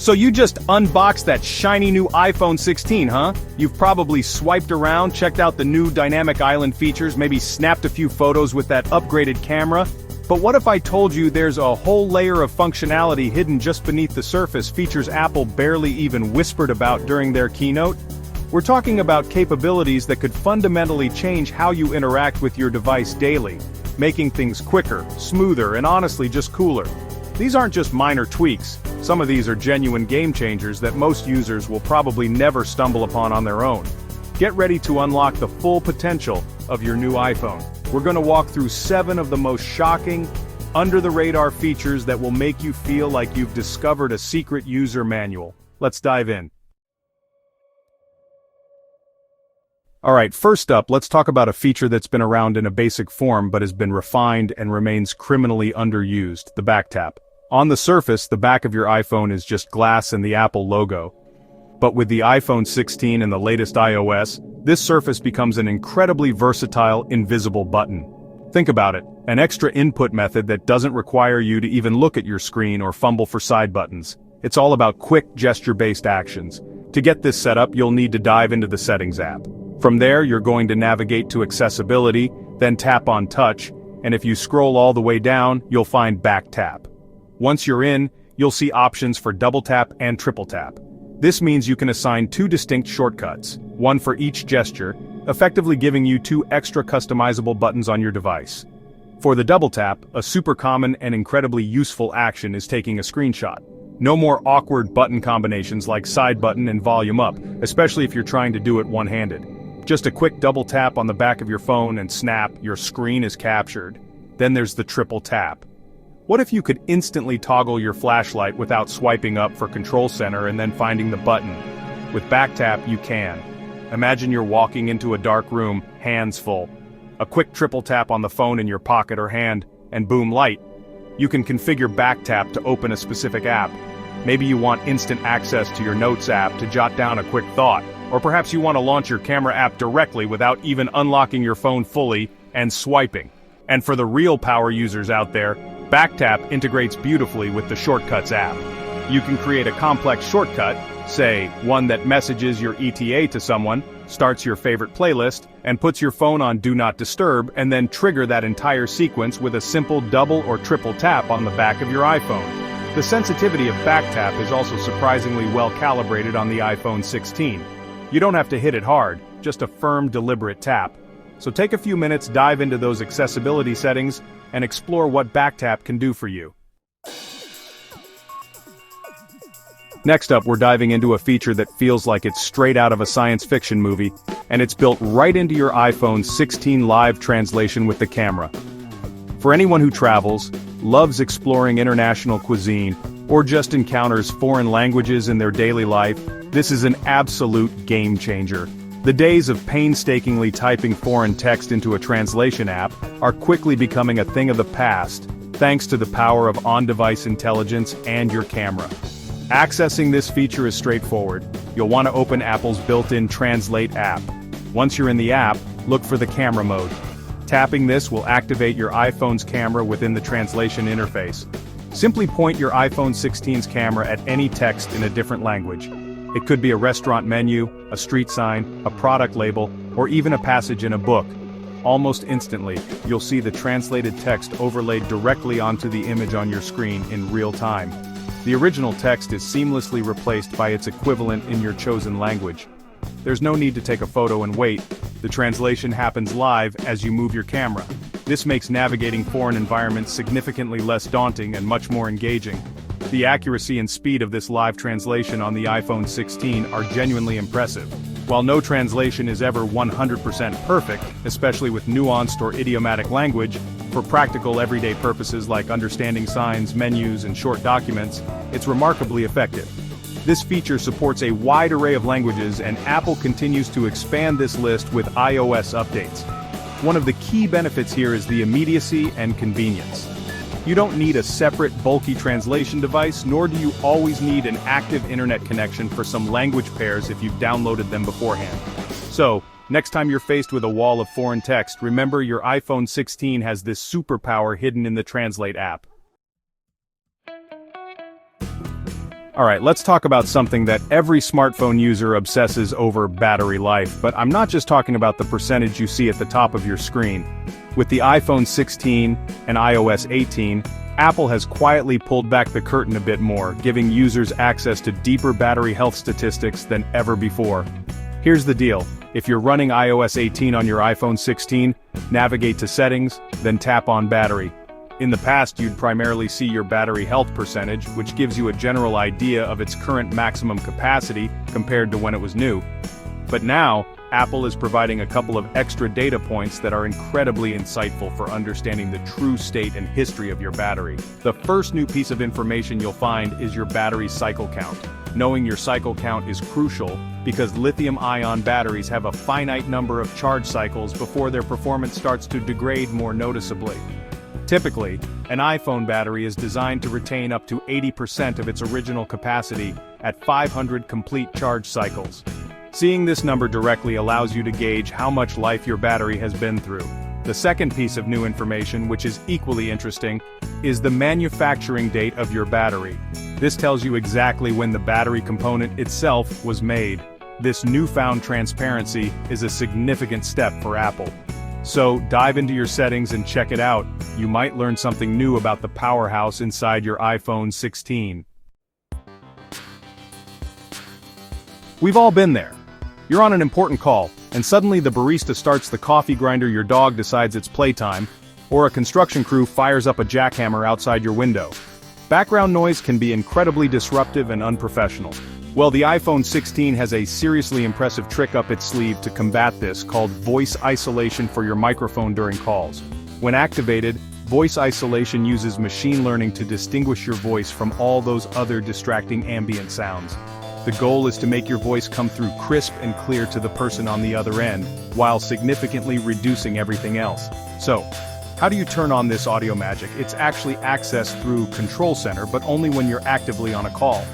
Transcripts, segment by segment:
So you just unboxed that shiny new iPhone 16, huh? You've probably swiped around, checked out the new dynamic island features, maybe snapped a few photos with that upgraded camera. But what if I told you there's a whole layer of functionality hidden just beneath the surface, features Apple barely even whispered about during their keynote? We're talking about capabilities that could fundamentally change how you interact with your device daily, making things quicker, smoother, and honestly just cooler. These aren't just minor tweaks. Some of these are genuine game changers that most users will probably never stumble upon on their own. Get ready to unlock the full potential of your new iPhone. We're going to walk through 7 of the most shocking, under-the-radar features that will make you feel like you've discovered a secret user manual. Let's dive in. Alright, first up, let's talk about a feature that's been around in a basic form but has been refined and remains criminally underused: the back tap. On the surface, the back of your iPhone is just glass and the Apple logo. But with the iPhone 16 and the latest iOS, this surface becomes an incredibly versatile, invisible button. Think about it, an extra input method that doesn't require you to even look at your screen or fumble for side buttons. It's all about quick, gesture-based actions. To get this set up, you'll need to dive into the Settings app. From there, you're going to navigate to Accessibility, then tap on Touch, and if you scroll all the way down, you'll find Back Tap. Once you're in, you'll see options for double tap and triple tap. This means you can assign 2 distinct shortcuts, one for each gesture, effectively giving you 2 extra customizable buttons on your device. For the double tap, a super common and incredibly useful action is taking a screenshot. No more awkward button combinations like side button and volume up, especially if you're trying to do it one-handed. Just a quick double tap on the back of your phone and snap, your screen is captured. Then there's the triple tap. What if you could instantly toggle your flashlight without swiping up for Control Center and then finding the button? With back tap, you can. Imagine you're walking into a dark room, hands full. A quick triple tap on the phone in your pocket or hand, and boom, light. You can configure back tap to open a specific app. Maybe you want instant access to your Notes app to jot down a quick thought, or perhaps you want to launch your camera app directly without even unlocking your phone fully and swiping. And for the real power users out there, BackTap integrates beautifully with the Shortcuts app. You can create a complex shortcut, say, one that messages your ETA to someone, starts your favorite playlist, and puts your phone on Do Not Disturb, and then trigger that entire sequence with a simple double or triple tap on the back of your iPhone. The sensitivity of BackTap is also surprisingly well calibrated on the iPhone 16. You don't have to hit it hard, just a firm, deliberate tap. So take a few minutes, dive into those accessibility settings, and explore what BackTap can do for you. Next up, we're diving into a feature that feels like it's straight out of a science fiction movie, and it's built right into your iPhone 16 live translation with the camera. For anyone who travels, loves exploring international cuisine, or just encounters foreign languages in their daily life, this is an absolute game changer. The days of painstakingly typing foreign text into a translation app are quickly becoming a thing of the past, thanks to the power of on-device intelligence and your camera. Accessing this feature is straightforward. You'll want to open Apple's built-in Translate app. Once you're in the app, look for the camera mode. Tapping this will activate your iPhone's camera within the translation interface. Simply point your iPhone 16's camera at any text in a different language. It could be a restaurant menu, a street sign, a product label, or even a passage in a book. Almost instantly, you'll see the translated text overlaid directly onto the image on your screen in real time. The original text is seamlessly replaced by its equivalent in your chosen language. There's no need to take a photo and wait. The translation happens live as you move your camera. This makes navigating foreign environments significantly less daunting and much more engaging. The accuracy and speed of this live translation on the iPhone 16 are genuinely impressive. While no translation is ever 100% perfect, especially with nuanced or idiomatic language, for practical everyday purposes like understanding signs, menus, and short documents, it's remarkably effective. This feature supports a wide array of languages, and Apple continues to expand this list with iOS updates. One of the key benefits here is the immediacy and convenience. You don't need a separate, bulky translation device, nor do you always need an active internet connection for some language pairs if you've downloaded them beforehand. So, next time you're faced with a wall of foreign text, remember your iPhone 16 has this superpower hidden in the Translate app. Alright, let's talk about something that every smartphone user obsesses over: battery life. But I'm not just talking about the percentage you see at the top of your screen. With the iPhone 16 and iOS 18, Apple has quietly pulled back the curtain a bit more, giving users access to deeper battery health statistics than ever before. Here's the deal: if you're running iOS 18 on your iPhone 16, navigate to Settings, then tap on Battery. In the past, you'd primarily see your battery health percentage, which gives you a general idea of its current maximum capacity compared to when it was new. But now, Apple is providing a couple of extra data points that are incredibly insightful for understanding the true state and history of your battery. The first new piece of information you'll find is your battery cycle count. Knowing your cycle count is crucial because lithium-ion batteries have a finite number of charge cycles before their performance starts to degrade more noticeably. Typically, an iPhone battery is designed to retain up to 80% of its original capacity at 500 complete charge cycles. Seeing this number directly allows you to gauge how much life your battery has been through. The second piece of new information, which is equally interesting, is the manufacturing date of your battery. This tells you exactly when the battery component itself was made. This newfound transparency is a significant step for Apple. So, dive into your settings and check it out. You might learn something new about the powerhouse inside your iPhone 16. We've all been there. You're on an important call, and suddenly the barista starts the coffee grinder, your dog decides it's playtime, or a construction crew fires up a jackhammer outside your window. Background noise can be incredibly disruptive and unprofessional. Well, the iPhone 16 has a seriously impressive trick up its sleeve to combat this, called voice isolation for your microphone during calls. When activated, voice isolation uses machine learning to distinguish your voice from all those other distracting ambient sounds. The goal is to make your voice come through crisp and clear to the person on the other end, while significantly reducing everything else. So, how do you turn on this audio magic? It's actually accessed through Control Center, but only when you're actively on a call.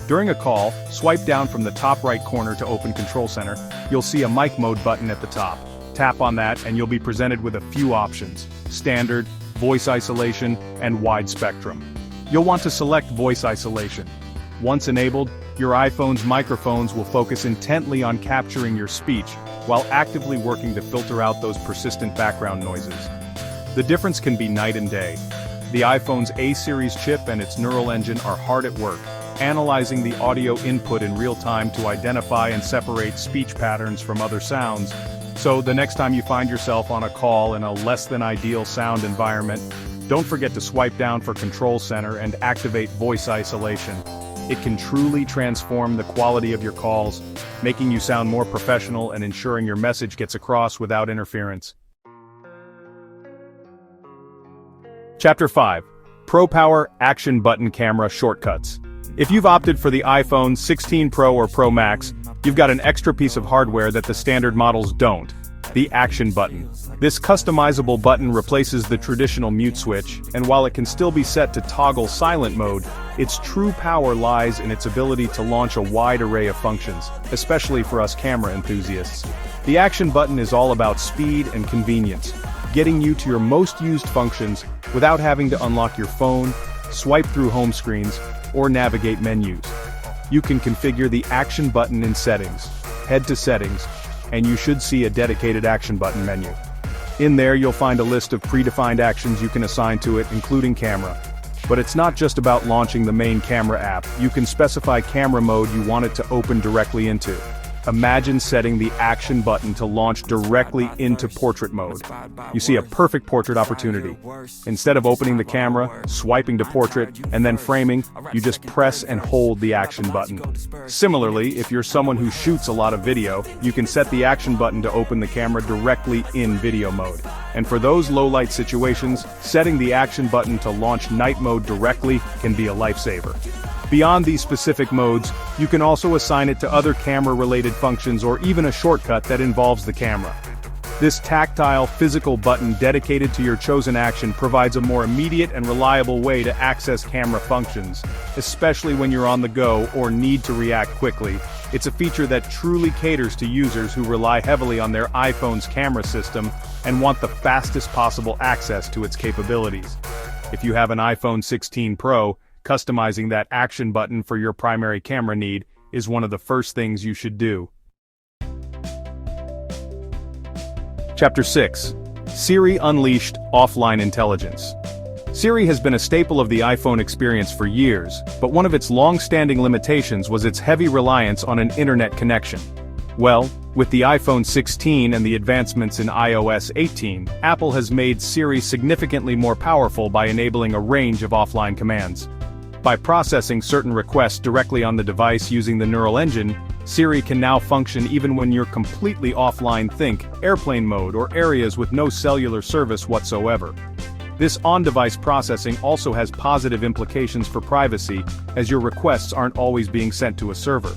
During a call, swipe down from the top right corner to open Control Center. You'll see a mic mode button at the top. Tap on that and you'll be presented with a few options: standard, voice isolation, and wide spectrum. You'll want to select voice isolation. Once enabled, your iPhone's microphones will focus intently on capturing your speech, while actively working to filter out those persistent background noises. The difference can be night and day. The iPhone's A-series chip and its neural engine are hard at work, analyzing the audio input in real time to identify and separate speech patterns from other sounds. So the next time you find yourself on a call in a less than ideal sound environment, don't forget to swipe down for Control Center and activate voice isolation. It can truly transform the quality of your calls, making you sound more professional and ensuring your message gets across without interference. Chapter 5. Pro Power Action Button Camera Shortcuts. If you've opted for the iPhone 16 Pro or Pro Max, you've got an extra piece of hardware that the standard models don't: the Action Button. This customizable button replaces the traditional mute switch, and while it can still be set to toggle silent mode, its true power lies in its ability to launch a wide array of functions, especially for us camera enthusiasts. The Action Button is all about speed and convenience, getting you to your most used functions without having to unlock your phone, swipe through home screens, or navigate menus. You can configure the Action Button in Settings. Head to Settings, and you should see a dedicated Action Button menu. In there you'll find a list of predefined actions you can assign to it, including camera. But it's not just about launching the main camera app. You can specify camera mode you want it to open directly into. Imagine setting the Action Button to launch directly into portrait mode. You see a perfect portrait opportunity. Instead of opening the camera, swiping to portrait, and then framing, you just press and hold the Action Button. Similarly, if you're someone who shoots a lot of video, you can set the Action Button to open the camera directly in video mode. And for those low-light situations, setting the Action Button to launch night mode directly can be a lifesaver. Beyond these specific modes, you can also assign it to other camera-related functions or even a shortcut that involves the camera. This tactile, physical button dedicated to your chosen action provides a more immediate and reliable way to access camera functions, especially when you're on the go or need to react quickly. It's a feature that truly caters to users who rely heavily on their iPhone's camera system and want the fastest possible access to its capabilities. If you have an iPhone 16 Pro, customizing that action button for your primary camera need is one of the first things you should do. Chapter 6. Siri Unleashed Offline Intelligence. Siri has been a staple of the iPhone experience for years, but one of its long-standing limitations was its heavy reliance on an internet connection. Well, with the iPhone 16 and the advancements in iOS 18, Apple has made Siri significantly more powerful by enabling a range of offline commands. By processing certain requests directly on the device using the neural engine, Siri can now function even when you're completely offline. Think airplane mode or areas with no cellular service whatsoever. This on-device processing also has positive implications for privacy, as your requests aren't always being sent to a server.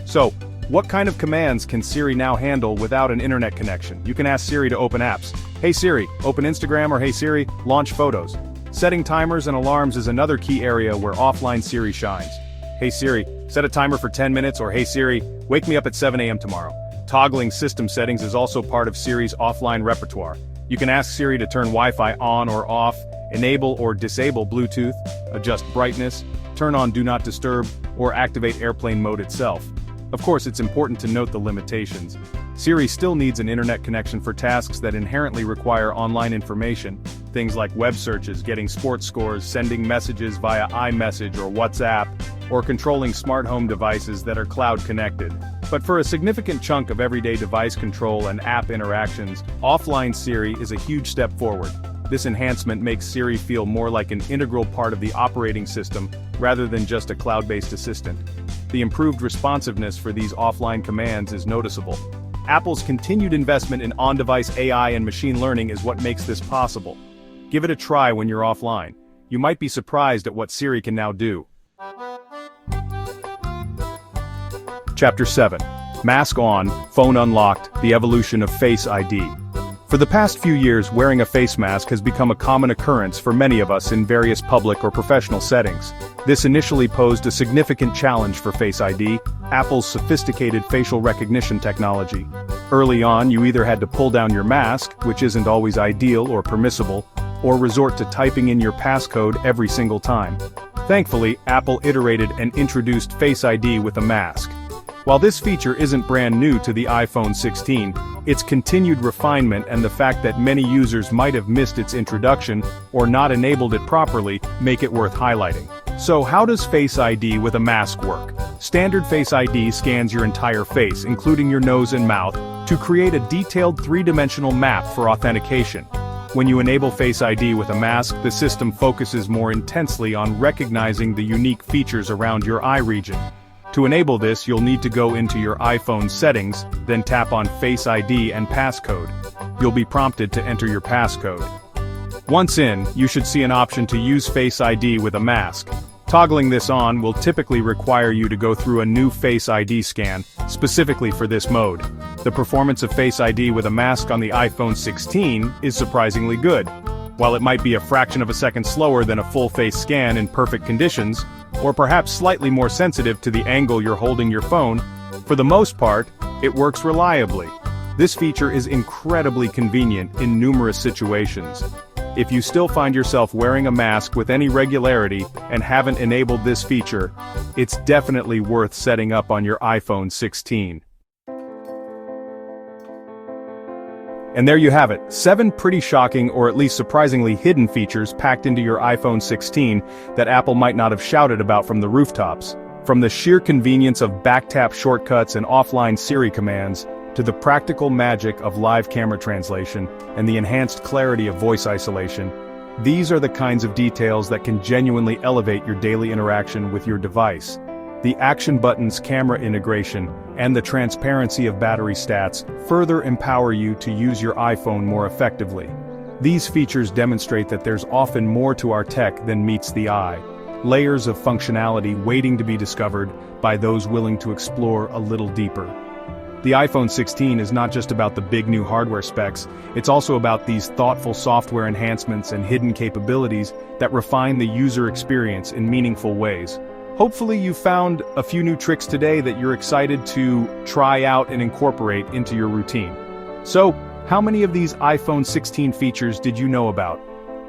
So, what kind of commands can Siri now handle without an internet connection? You can ask Siri to open apps. Hey Siri, open Instagram, or hey Siri, launch photos. Setting timers and alarms is another key area where offline Siri shines. Hey Siri, set a timer for 10 minutes, or hey Siri, wake me up at 7 a.m. tomorrow. Toggling system settings is also part of Siri's offline repertoire. You can ask Siri to turn Wi-Fi on or off, enable or disable Bluetooth, adjust brightness, turn on Do Not Disturb, or activate airplane mode itself. Of course, it's important to note the limitations. Siri still needs an internet connection for tasks that inherently require online information, things like web searches, getting sports scores, sending messages via iMessage or WhatsApp, or controlling smart home devices that are cloud-connected. But for a significant chunk of everyday device control and app interactions, offline Siri is a huge step forward. This enhancement makes Siri feel more like an integral part of the operating system, rather than just a cloud-based assistant. The improved responsiveness for these offline commands is noticeable. Apple's continued investment in on-device AI and machine learning is what makes this possible. Give it a try when you're offline. You might be surprised at what Siri can now do. Chapter 7. Mask On, Phone Unlocked, The Evolution of Face ID. For the past few years, wearing a face mask has become a common occurrence for many of us in various public or professional settings. This initially posed a significant challenge for Face ID, Apple's sophisticated facial recognition technology. Early on, you either had to pull down your mask, which isn't always ideal or permissible, or resort to typing in your passcode every single time. Thankfully, Apple iterated and introduced Face ID with a mask. While this feature isn't brand new to the iPhone 16, its continued refinement and the fact that many users might have missed its introduction or not enabled it properly make it worth highlighting. So how does Face ID with a mask work? Standard Face ID scans your entire face, including your nose and mouth, to create a detailed three-dimensional map for authentication. When you enable Face ID with a mask, the system focuses more intensely on recognizing the unique features around your eye region. To enable this, you'll need to go into your iPhone settings, then tap on Face ID and passcode. You'll be prompted to enter your passcode. Once in, you should see an option to use Face ID with a mask. Toggling this on will typically require you to go through a new Face ID scan, specifically for this mode. The performance of Face ID with a mask on the iPhone 16 is surprisingly good. While it might be a fraction of a second slower than a full face scan in perfect conditions, or perhaps slightly more sensitive to the angle you're holding your phone, for the most part, it works reliably. This feature is incredibly convenient in numerous situations. If you still find yourself wearing a mask with any regularity and haven't enabled this feature, it's definitely worth setting up on your iPhone 16. And there you have it, 7 pretty shocking or at least surprisingly hidden features packed into your iPhone 16 that Apple might not have shouted about from the rooftops. From the sheer convenience of back-tap shortcuts and offline Siri commands, to the practical magic of live camera translation and the enhanced clarity of voice isolation, these are the kinds of details that can genuinely elevate your daily interaction with your device. The action button's camera integration and the transparency of battery stats further empower you to use your iPhone more effectively. These features demonstrate that there's often more to our tech than meets the eye. Layers of functionality waiting to be discovered by those willing to explore a little deeper. The iPhone 16 is not just about the big new hardware specs, it's also about these thoughtful software enhancements and hidden capabilities that refine the user experience in meaningful ways. Hopefully you found a few new tricks today that you're excited to try out and incorporate into your routine. So, how many of these iPhone 16 features did you know about?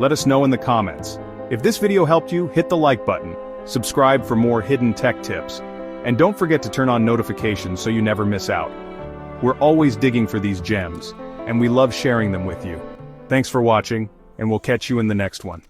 Let us know in the comments. If this video helped you, hit the like button. Subscribe for more hidden tech tips. And don't forget to turn on notifications so you never miss out. We're always digging for these gems, and we love sharing them with you. Thanks for watching, and we'll catch you in the next one.